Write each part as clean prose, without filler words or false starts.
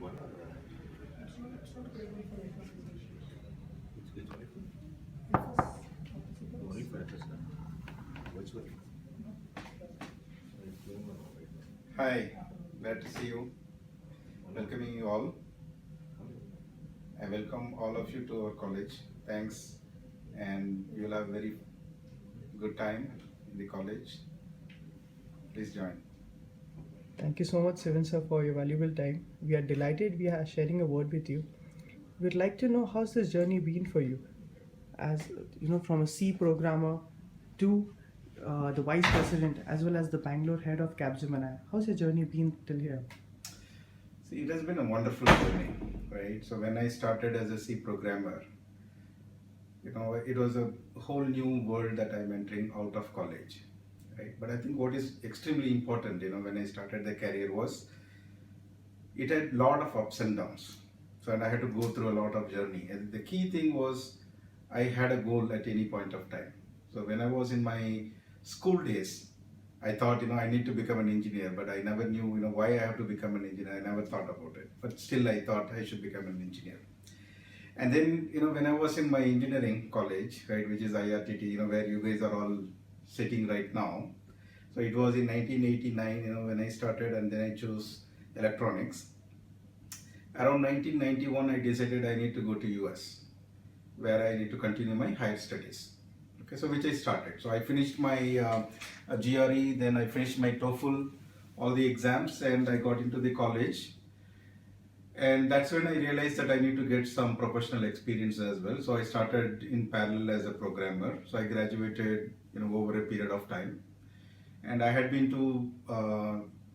one or it's not available for FS it's only for FS virtual. Hi, glad to see you. Welcoming you all. I welcome all of you to our college. Thanks, and you will have very good time in the college. Please join. Thank you so much, Sivan sir, for your valuable time. We are delighted we are sharing a word with you. We'd like to know how's this journey been for you, as from a C programmer to the vice president, as well as the Bangalore head of Capgemini. How's your journey been till here? See, it has been a wonderful journey, right? So when I started as a C programmer, it was a whole new world that I'm entering out of college, right? But I think what is extremely important, when I started the career was it had a lot of ups and downs. So, and I had to go through a lot of journey. And the key thing was I had a goal at any point of time. So when I was in my school days, I thought, I need to become an engineer, but I never knew, why I have to become an engineer. I never thought about it. But still I thought I should become an engineer. And then, when I was in my engineering college, right, which is IRTT, where you guys are all sitting right now. So it was in 1989, when I started, and then I chose electronics. Around 1991, I decided I need to go to US, where I need to continue my higher studies. Okay, so which I started. So I finished my GRE, then I finished my TOEFL, all the exams, and I got into the college. And that's when I realized that I need to get some professional experience as well. So I started in parallel as a programmer. So I graduated, over a period of time. And I had been to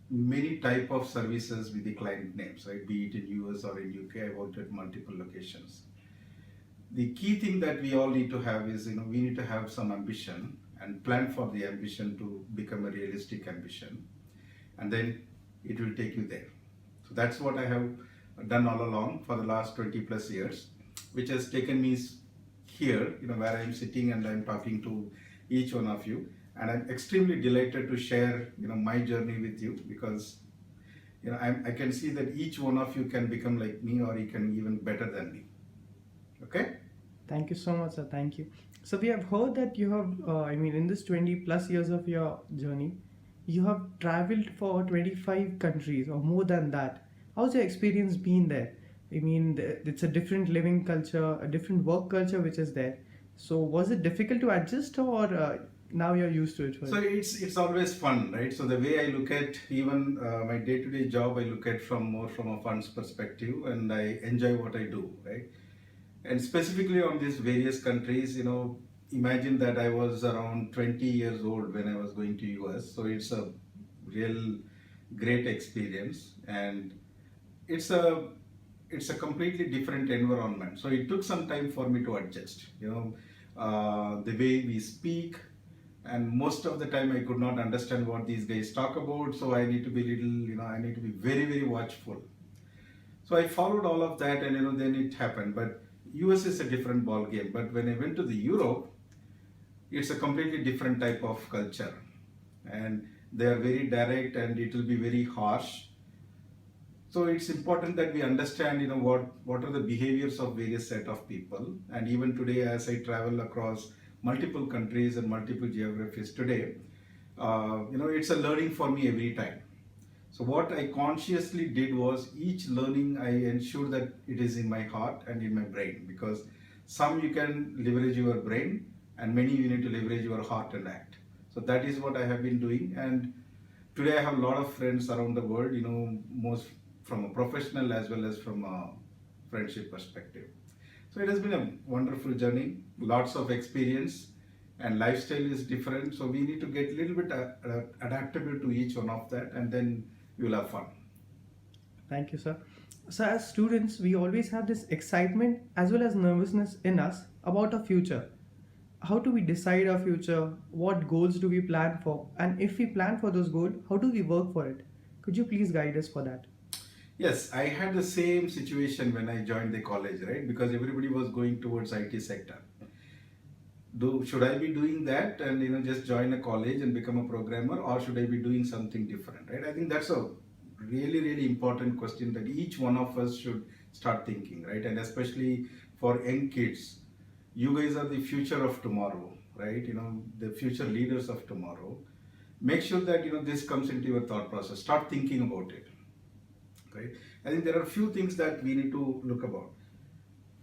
many type of services with the client names, right? Be it in US or in UK, I worked at multiple locations. The key thing that we all need to have is, we need to have some ambition and plan for the ambition to become a realistic ambition. And then it will take you there. So that's what I have done all along for the last 20 plus years, which has taken me here, where I'm sitting and I'm talking to each one of you. And I'm extremely delighted to share, my journey with you, because, I can see that each one of you can become like me, or you can even better than me. Okay? Thank you so much, sir. Thank you. So we have heard that you have, in this 20 plus years of your journey, you have traveled for 25 countries or more than that. How's your experience been there? It's a different living culture, a different work culture which is there. So was it difficult to adjust, or now you're used to it? So it's always fun, right? So the way I look at even my day-to-day job, I look at more from a funds perspective, and I enjoy what I do, right? And specifically on these various countries, imagine that I was around 20 years old when I was going to US. So it's a real great experience, and it's a completely different environment. So it took some time for me to adjust, the way we speak, and most of the time I could not understand what these guys talk about. So I need to be I need to be very, very watchful. So I followed all of that, and then it happened. But US is a different ball game. But when I went to the Europe, it's a completely different type of culture, and they are very direct, and it will be very harsh. So it's important that we understand, what are the behaviors of various set of people. And even today, as I travel across multiple countries and multiple geographies today, it's a learning for me every time. So what I consciously did was, each learning I ensure that it is in my heart and in my brain, because some you can leverage your brain, and many you need to leverage your heart and act. So that is what I have been doing. And today I have a lot of friends around the world, most from a professional as well as from a friendship perspective. So it has been a wonderful journey, lots of experience, and lifestyle is different. So we need to get a little bit adaptable to each one of that, and then we will have fun. Thank you, sir. So as students, we always have this excitement as well as nervousness in us about our future. How do we decide our future? What goals do we plan for? And if we plan for those goals, how do we work for it? Could you please guide us for that? Yes, I had the same situation when I joined the college, right? Because everybody was going towards IT sector. Should I be doing that and just join a college and become a programmer, or should I be doing something different, right? I think that's a really, really important question that each one of us should start thinking, right? And especially for young kids, you guys are the future of tomorrow, right? The future leaders of tomorrow. Make sure that this comes into your thought process. Start thinking about it, right? I think there are a few things that we need to look about.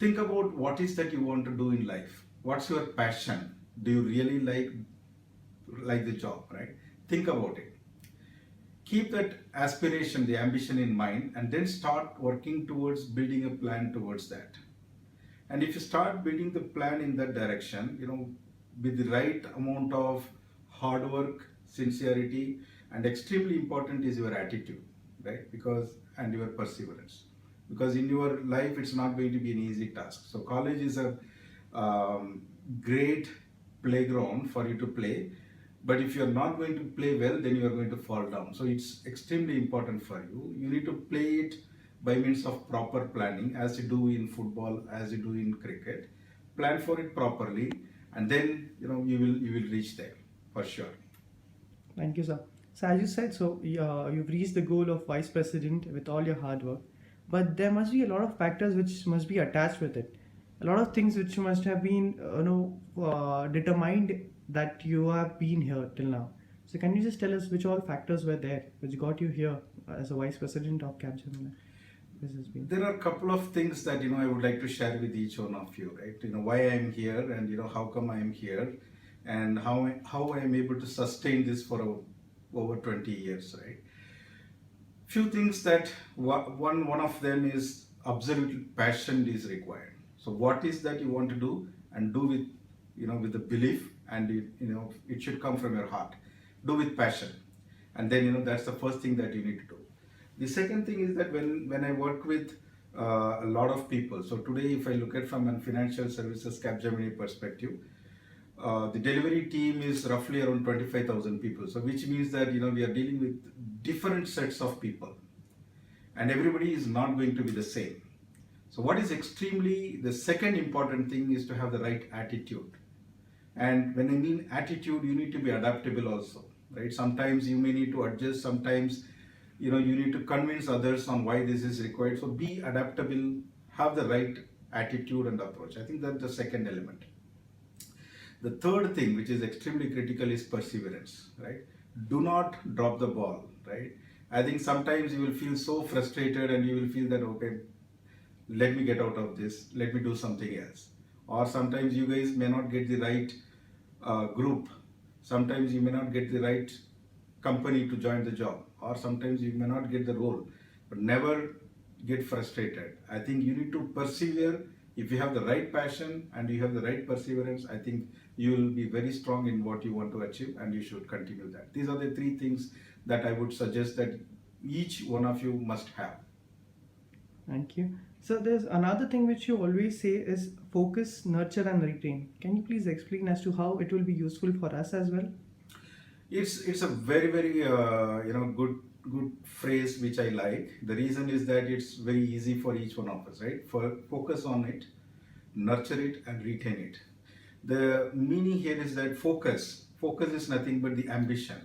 Think about what is that you want to do in life. What's your passion? Do you really like the job, right? Think about it. Keep that aspiration, the ambition in mind, and then start working towards building a plan towards that. And if you start building the plan in that direction, with the right amount of hard work, sincerity, and extremely important is your attitude, right? And your perseverance. Because in your life, it's not going to be an easy task. So college is a great playground for you to play. But if you're not going to play well, then you are going to fall down. So it's extremely important for you. You need to play it by means of proper planning, as you do in football, as you do in cricket. Plan for it properly, and then you will reach there for sure. Thank you, sir. So as you said, you've reached the goal of vice president with all your hard work, but there must be a lot of factors which must be attached with it. A lot of things which must have been, determined that you have been here till now. So can you just tell us which all factors were there which got you here as a vice president of Capgemini? There are a couple of things that I would like to share with each one of you, right? Why I am here, and how come I am here, and how I am able to sustain this for over 20 years, right? Few things that one of them is absolute passion is required. So what is that you want to do, and do with with the belief, and it should come from your heart. Do with passion, and then that's the first thing that you need to do. The second thing is that when I work with a lot of people, so today if I look at from a financial services Capgemini perspective, the delivery team is roughly around 25,000 people. So which means that we are dealing with different sets of people, and everybody is not going to be the same. So what is the second important thing is to have the right attitude. And when I mean attitude, you need to be adaptable also, right? Sometimes you may need to adjust, sometimes you need to convince others on why this is required. So be adaptable, have the right attitude and approach. I think that's the second element. The third thing, which is extremely critical, is perseverance, right? Do not drop the ball, right? I think sometimes you will feel so frustrated and you will feel that, okay, let me get out of this, let me do something else. Or sometimes you guys may not get the right group. Sometimes you may not get the right company to join the job, or sometimes you may not get the role. But never get frustrated. I think you need to persevere. If you have the right passion and you have the right perseverance, I think you will be very strong in what you want to achieve, and you should continue that. These are the three things that I would suggest that each one of you must have. Thank you. So there's another thing which you always say is focus, nurture and retain. Can you please explain as to how it will be useful for us as well? It's a very, very good phrase which I like. The reason is that it's very easy for each one of us, right? Focus on it, nurture it and retain it. The meaning here is that focus is nothing but the ambition.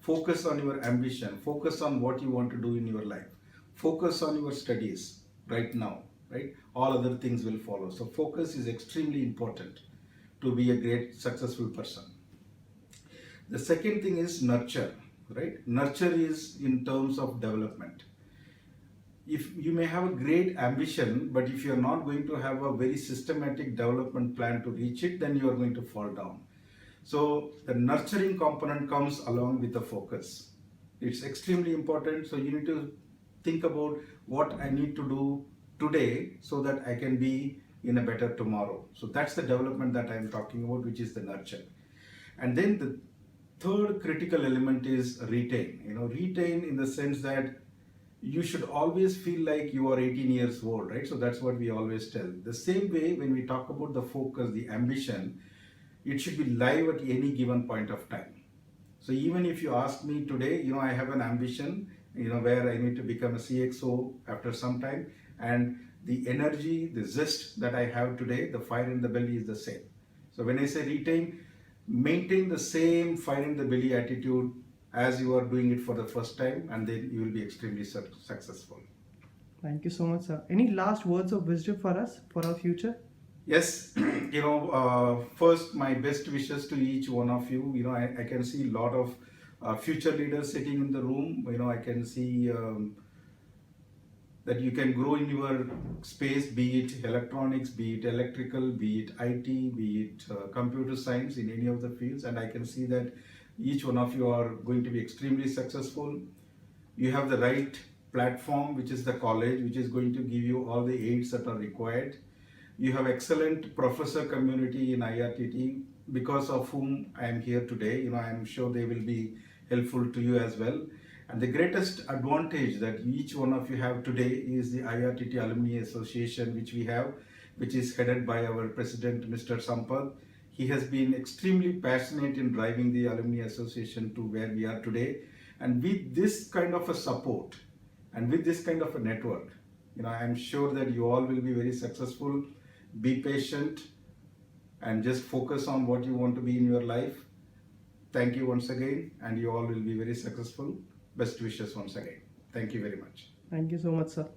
Focus on your ambition, focus on what you want to do in your life, focus on your studies right now, right? All other things will follow. So focus is extremely important to be a great successful person. The second thing is nurture, right? Nurture is in terms of development. If you may have a great ambition, but if you're not going to have a very systematic development plan to reach it, then you are going to fall down. So the nurturing component comes along with the focus. It's extremely important. So you need to think about what I need to do today so that I can be in a better tomorrow. So that's the development that I'm talking about, which is the nurture. And then the third critical element is retain. Retain in the sense that you should always feel like you are 18 years old, right? So that's what we always tell. The same way when we talk about the focus, the ambition, it should be live at any given point of time. So even if you ask me today, I have an ambition, where I need to become a CXO after some time, and the energy, the zest that I have today, the fire in the belly is the same. So when I say retain, maintain the same fire in the belly attitude as you are doing it for the first time, and then you will be extremely successful. Thank you so much, sir. Any last words of wisdom for us, for our future? Yes, first, my best wishes to each one of you. I can see a lot of future leaders sitting in the room. I can see that you can grow in your space, be it electronics, be it electrical, be it IT, be it computer science, in any of the fields. And I can see that each one of you are going to be extremely successful. You have the right platform, which is the college, which is going to give you all the aids that are required. You have excellent professor community in IRTT, because of whom I am here today. I am sure they will be helpful to you as well. And the greatest advantage that each one of you have today is the IRTT Alumni Association, which we have, which is headed by our president, Mr. Sampath. He has been extremely passionate in driving the Alumni Association to where we are today. And with this kind of a support and with this kind of a network, I am sure that you all will be very successful. Be patient and just focus on what you want to be in your life. Thank you once again, and you all will be very successful. Best wishes once again. Thank you very much. Thank you so much, sir.